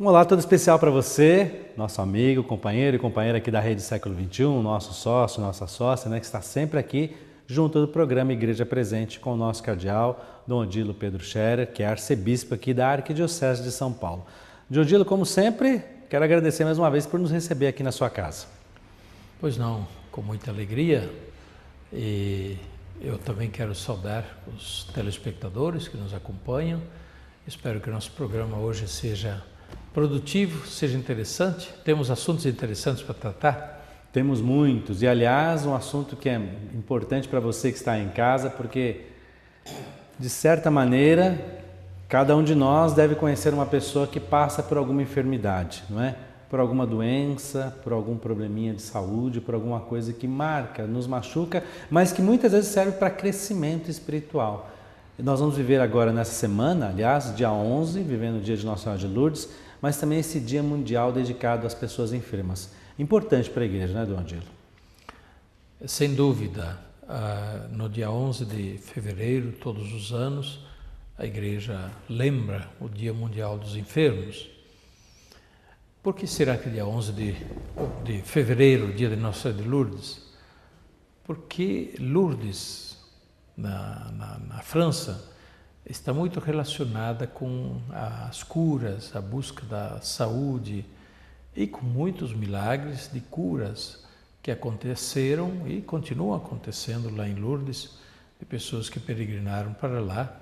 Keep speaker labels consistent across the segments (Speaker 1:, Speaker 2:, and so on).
Speaker 1: Um olá todo especial para você, nosso amigo, companheiro e companheira aqui da Rede Século XXI, nosso sócio, nossa sócia, que está sempre aqui junto do programa Igreja Presente com o nosso cardeal, Dom Odilo Pedro Scherer, que é arcebispo aqui da Arquidiocese de São Paulo. Dom Odilo, como sempre, quero agradecer mais uma vez por nos receber aqui na sua casa.
Speaker 2: Pois não, com muita alegria. E eu também quero saudar os telespectadores que nos acompanham. Espero que o nosso programa hoje seja produtivo, seja interessante. Temos assuntos interessantes para tratar?
Speaker 1: Temos muitos. E, aliás, um assunto que é importante para você que está em casa, porque, de certa maneira, cada um de nós deve conhecer uma pessoa que passa por alguma enfermidade, não é? Por alguma doença, por algum probleminha de saúde, por alguma coisa que marca, nos machuca, mas que muitas vezes serve para crescimento espiritual. E nós vamos viver agora nessa semana, aliás, dia 11, vivendo o dia de Nossa Senhora de Lourdes, mas também esse dia mundial dedicado às pessoas enfermas. Importante para a igreja, não é, Dom Odilo?
Speaker 2: Sem dúvida. No dia 11 de fevereiro, todos os anos, a igreja lembra o Dia Mundial dos Enfermos. Por que será que dia 11 de fevereiro, dia de Nossa Senhora de Lourdes? Porque Lourdes, na França, está muito relacionada com as curas, a busca da saúde e com muitos milagres de curas que aconteceram e continuam acontecendo lá em Lourdes, de pessoas que peregrinaram para lá,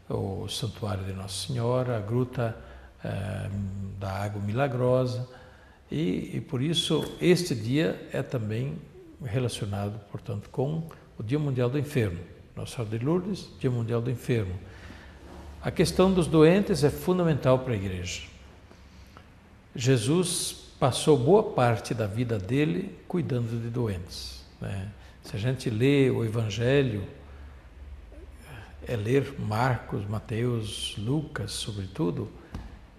Speaker 2: o Santuário de Nossa Senhora, a Gruta da Água Milagrosa, e por isso este dia é também relacionado, portanto, com o Dia Mundial do Enfermo. Nossa Senhora de Lourdes, Dia Mundial do Enfermo. A questão dos doentes é fundamental para a igreja. Jesus passou boa parte da vida dele cuidando de doentes, né? Se a gente lê o Evangelho, ler Marcos, Mateus, Lucas, sobretudo,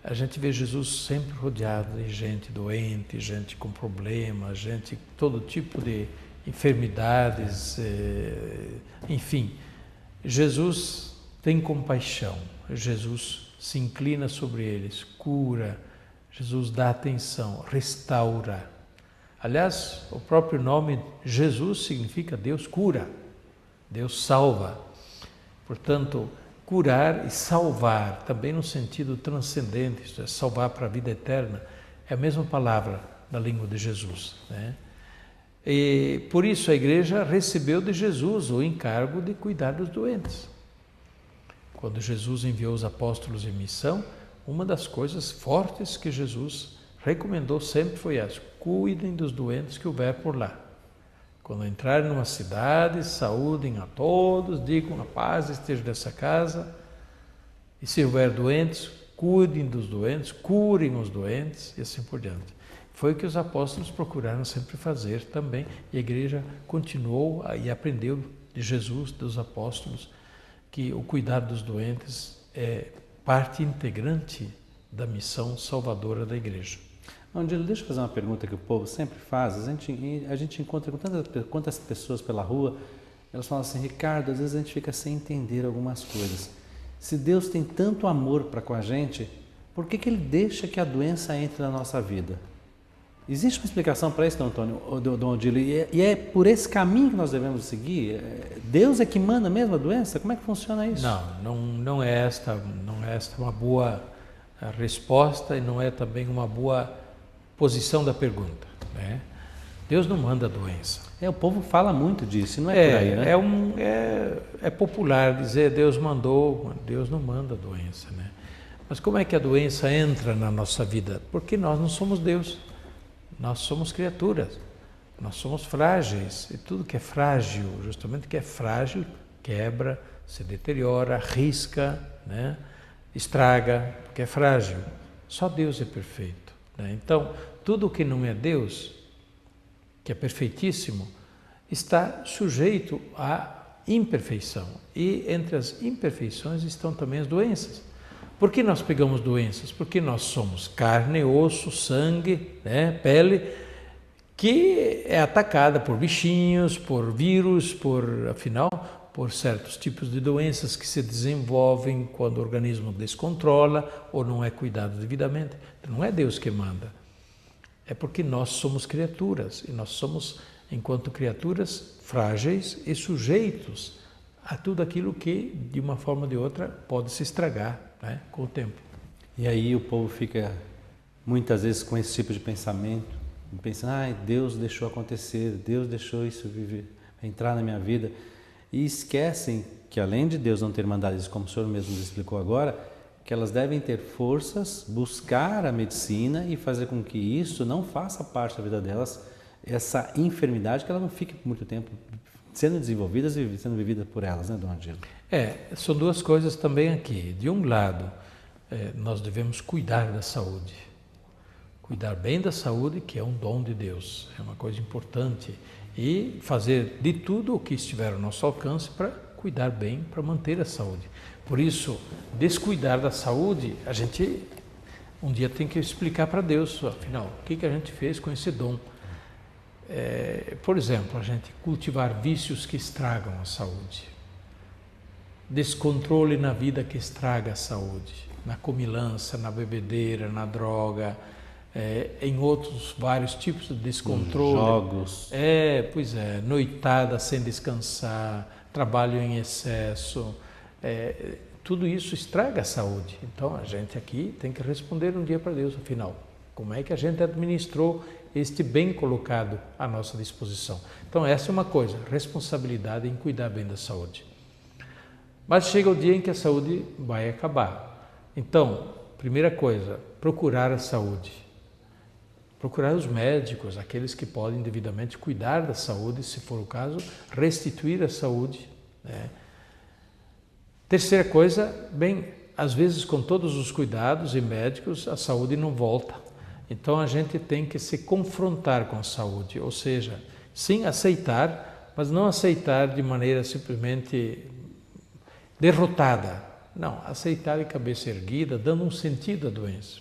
Speaker 2: a gente vê Jesus sempre rodeado de gente doente, gente com problemas, gente todo tipo de enfermidades, enfim. Jesus tem compaixão, Jesus se inclina sobre eles, cura, Jesus dá atenção, restaura. Aliás, o próprio nome Jesus significa Deus cura, Deus salva. Portanto, curar e salvar, também no sentido transcendente, isto é, salvar para a vida eterna, é a mesma palavra da língua de Jesus, né? E por isso a igreja recebeu de Jesus o encargo de cuidar dos doentes. Quando Jesus enviou os apóstolos em missão, uma das coisas fortes que Jesus recomendou sempre foi essa: cuidem dos doentes que houver por lá. Quando entrarem numa cidade, saúdem a todos, digam a paz esteja nessa casa. E se houver doentes, cuidem dos doentes, curem os doentes e assim por diante. Foi o que os apóstolos procuraram sempre fazer também. E a igreja continuou e aprendeu de Jesus, dos apóstolos, que o cuidado dos doentes é parte integrante da missão salvadora da igreja.
Speaker 1: Odilo, deixa eu fazer uma pergunta que o povo sempre faz. A gente encontra com quantas pessoas pela rua, elas falam assim: Ricardo, às vezes a gente fica sem entender algumas coisas. Se Deus tem tanto amor para com a gente, por que Ele deixa que a doença entre na nossa vida? Existe uma explicação para isso, Dom Odilo? E é por esse caminho que nós devemos seguir? Deus é que manda mesmo a doença? Como é que funciona isso?
Speaker 2: Não é esta uma boa resposta e não é também uma boa posição da pergunta, né? Deus não manda a doença.
Speaker 1: O povo fala muito disso, não é por aí, né?
Speaker 2: É popular dizer Deus mandou, Deus não manda a doença, né? Mas como é que a doença entra na nossa vida? Porque nós não somos Deus, nós somos criaturas, nós somos frágeis, e tudo que é frágil, justamente que é frágil, quebra, se deteriora, risca, né? Estraga, porque é frágil. Só Deus é perfeito, né? Então, tudo que não é Deus, que é perfeitíssimo, está sujeito à imperfeição. E entre as imperfeições estão também as doenças. Por que nós pegamos doenças? Porque nós somos carne, osso, sangue, né, pele, que é atacada por bichinhos, por vírus, por certos tipos de doenças que se desenvolvem quando o organismo descontrola ou não é cuidado devidamente. Não é Deus que manda, é porque nós somos criaturas e nós somos, enquanto criaturas, frágeis e sujeitos a tudo aquilo que, de uma forma ou de outra, pode se estragar, né, com o tempo.
Speaker 1: E aí o povo fica muitas vezes com esse tipo de pensamento, pensando, Deus deixou acontecer, Deus deixou isso entrar na minha vida, e esquecem que além de Deus não ter mandado isso, como o senhor mesmo nos explicou agora, que elas devem ter forças, buscar a medicina e fazer com que isso não faça parte da vida delas, essa enfermidade, que ela não fique por muito tempo sendo desenvolvidas e sendo vividas por elas, né, Dom Ângelo?
Speaker 2: São duas coisas também aqui. De um lado, nós devemos cuidar da saúde. Cuidar bem da saúde, que é um dom de Deus, é uma coisa importante. E fazer de tudo o que estiver ao nosso alcance para cuidar bem, para manter a saúde. Por isso, descuidar da saúde, a gente um dia tem que explicar para Deus, afinal, o que a gente fez com esse dom. Por exemplo, a gente cultivar vícios que estragam a saúde. Descontrole na vida que estraga a saúde. Na comilança, na bebedeira, na droga, em outros vários tipos de descontrole.
Speaker 1: Jogos.
Speaker 2: Noitada sem descansar, trabalho em excesso, tudo isso estraga a saúde. Então a gente aqui tem que responder um dia para Deus, afinal, como é que a gente administrou este bem colocado à nossa disposição. Então essa é uma coisa, responsabilidade em cuidar bem da saúde. Mas chega o dia em que a saúde vai acabar. Então, primeira coisa, procurar a saúde. Procurar os médicos, aqueles que podem devidamente cuidar da saúde, se for o caso, restituir a saúde, né? Terceira coisa, às vezes com todos os cuidados e médicos, a saúde não volta. Então a gente tem que se confrontar com a saúde, ou seja, sim aceitar, mas não aceitar de maneira simplesmente derrotada. Não, aceitar de cabeça erguida, dando um sentido à doença.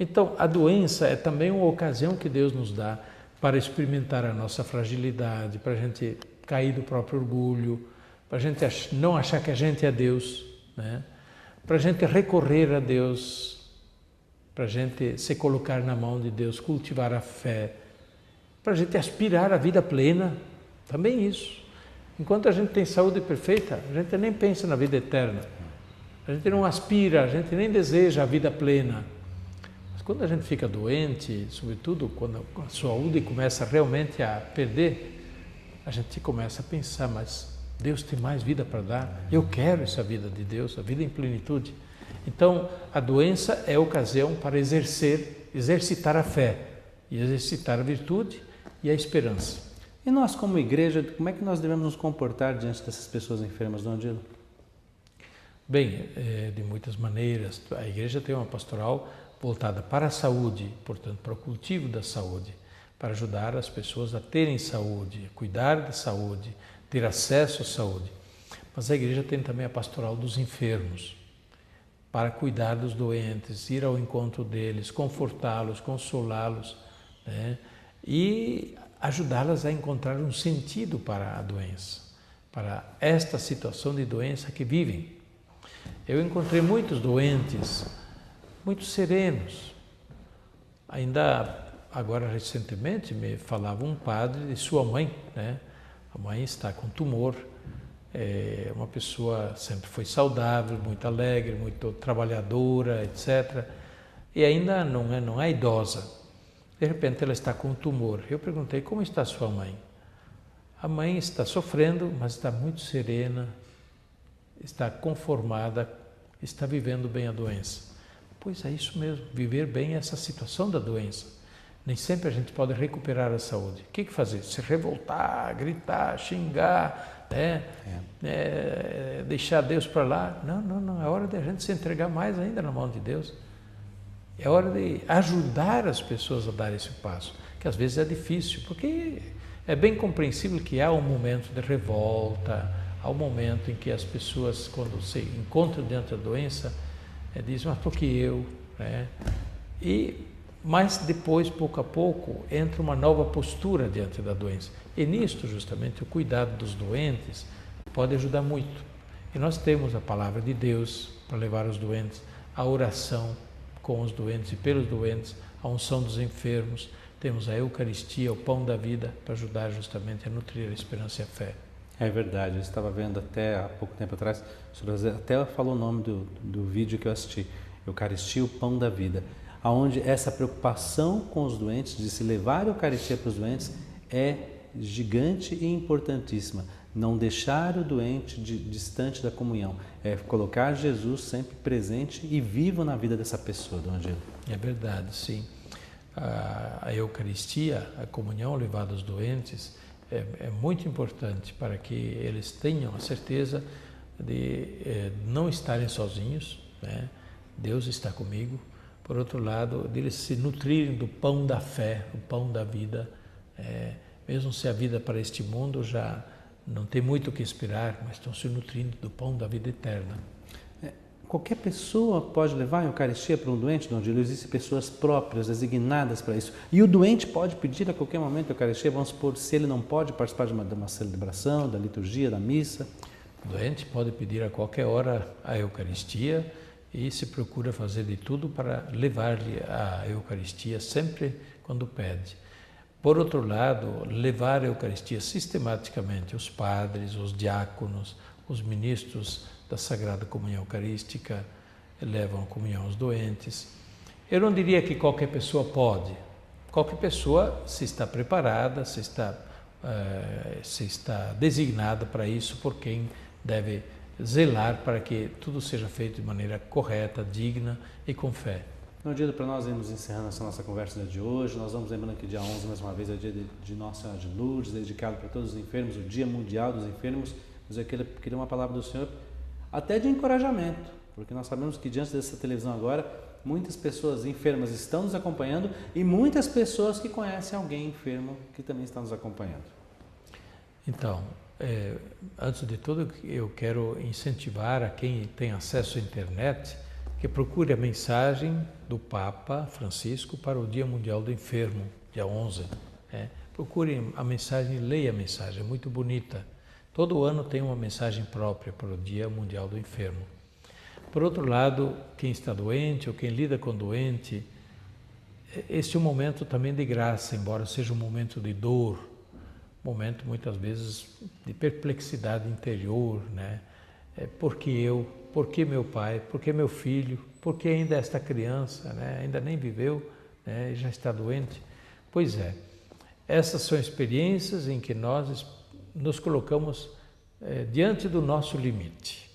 Speaker 2: Então, a doença é também uma ocasião que Deus nos dá para experimentar a nossa fragilidade, para a gente cair do próprio orgulho, para a gente não achar que a gente é Deus, né? Para a gente recorrer a Deus, para a gente se colocar na mão de Deus, cultivar a fé, para a gente aspirar à vida plena, também isso. Enquanto a gente tem saúde perfeita, a gente nem pensa na vida eterna, a gente não aspira, a gente nem deseja a vida plena. Mas quando a gente fica doente, sobretudo quando a saúde começa realmente a perder, a gente começa a pensar, mas Deus tem mais vida para dar, eu quero essa vida de Deus, a vida em plenitude. Então, a doença é a ocasião para exercitar a fé, e exercitar a virtude e a esperança.
Speaker 1: E nós, como igreja, como é que nós devemos nos comportar diante dessas pessoas enfermas, Dom Ângelo?
Speaker 2: Bem, de muitas maneiras. A igreja tem uma pastoral voltada para a saúde, portanto, para o cultivo da saúde, para ajudar as pessoas a terem saúde, a cuidar da saúde, ter acesso à saúde. Mas a igreja tem também a pastoral dos enfermos, para cuidar dos doentes, ir ao encontro deles, confortá-los, consolá-los, né? E ajudá-las a encontrar um sentido para a doença, para esta situação de doença que vivem. Eu encontrei muitos doentes, muito serenos. Ainda agora recentemente me falava um padre de sua mãe, né? A mãe está com tumor, uma pessoa sempre foi saudável, muito alegre, muito trabalhadora, etc. E ainda não é idosa. De repente ela está com um tumor. Eu perguntei, como está sua mãe? A mãe está sofrendo, mas está muito serena, está conformada, está vivendo bem a doença. Pois é isso mesmo, viver bem essa situação da doença. Nem sempre a gente pode recuperar a saúde. O que fazer? Se revoltar, gritar, xingar, né? Deixar Deus para lá? Não. É hora de a gente se entregar mais ainda na mão de Deus. É hora de ajudar as pessoas a dar esse passo, que às vezes é difícil, porque é bem compreensível que há um momento de revolta, há um momento em que as pessoas, quando se encontram diante da doença, dizem, mas por que eu? Né? Mas depois, pouco a pouco, entra uma nova postura diante da doença. E nisto, justamente, o cuidado dos doentes, pode ajudar muito. E nós temos a palavra de Deus para levar os doentes, a oração com os doentes e pelos doentes, a unção dos enfermos, temos a Eucaristia, o pão da vida, para ajudar justamente a nutrir a esperança e a fé.
Speaker 1: É verdade, eu estava vendo até há pouco tempo atrás, até falou o nome do vídeo que eu assisti, Eucaristia, o pão da vida, onde essa preocupação com os doentes, de se levar a Eucaristia para os doentes, é gigante e importantíssima. Não deixar o doente distante da comunhão, é colocar Jesus sempre presente e vivo na vida dessa pessoa, Dom Angelo.
Speaker 2: É verdade, sim. A Eucaristia, a comunhão levada aos doentes, é muito importante para que eles tenham a certeza de não estarem sozinhos, né? Deus está comigo. Por outro lado, de eles se nutrirem do pão da fé, o pão da vida, mesmo se a vida para este mundo já não tem muito o que esperar, mas estão se nutrindo do pão da vida eterna.
Speaker 1: Qualquer pessoa pode levar a Eucaristia para um doente, Dom Angelo? Existem pessoas próprias, designadas para isso. E o doente pode pedir a qualquer momento a Eucaristia, vamos supor, se ele não pode participar de uma celebração, da liturgia, da missa.
Speaker 2: O doente pode pedir a qualquer hora a Eucaristia e se procura fazer de tudo para levar-lhe a Eucaristia sempre quando pede. Por outro lado, levar a Eucaristia sistematicamente, os padres, os diáconos, os ministros da Sagrada Comunhão Eucarística levam a comunhão aos doentes. Eu não diria que qualquer pessoa pode. Qualquer pessoa, se está preparada, se está designada para isso, por quem deve zelar para que tudo seja feito de maneira correta, digna e com fé.
Speaker 1: No dia para nós irmos encerrando essa nossa conversa de hoje, nós vamos lembrando que dia 11, mais uma vez, é o dia de Nossa Senhora de Lourdes, dedicado para todos os enfermos, o Dia Mundial dos Enfermos. Mas eu queria uma palavra do Senhor, até de encorajamento, porque nós sabemos que diante dessa televisão agora, muitas pessoas enfermas estão nos acompanhando e muitas pessoas que conhecem alguém enfermo que também está nos acompanhando.
Speaker 2: Então, antes de tudo, eu quero incentivar a quem tem acesso à internet que procure a mensagem do Papa Francisco para o Dia Mundial do Enfermo, dia 11. Procure a mensagem e leia a mensagem, é muito bonita. Todo ano tem uma mensagem própria para o Dia Mundial do Enfermo. Por outro lado, quem está doente ou quem lida com doente, este é um momento também de graça, embora seja um momento de dor, momento muitas vezes de perplexidade interior, né? Por que eu? Por que meu pai? Por que meu filho? Por que ainda esta criança, né? Ainda nem viveu, né? E já está doente? Pois é, essas são experiências em que nós nos colocamos diante do nosso limite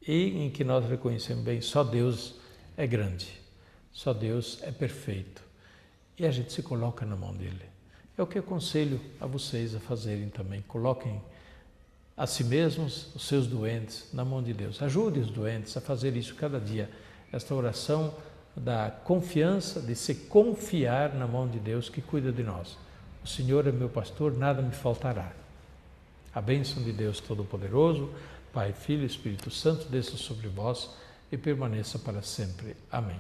Speaker 2: e em que nós reconhecemos bem, só Deus é grande, só Deus é perfeito e a gente se coloca na mão dele. É o que eu aconselho a vocês a fazerem também, coloquem a si mesmos, os seus doentes, na mão de Deus. Ajude os doentes a fazer isso cada dia, esta oração da confiança, de se confiar na mão de Deus que cuida de nós. O Senhor é meu pastor, nada me faltará. A bênção de Deus Todo-Poderoso, Pai, Filho e Espírito Santo, desça sobre vós e permaneça para sempre. Amém.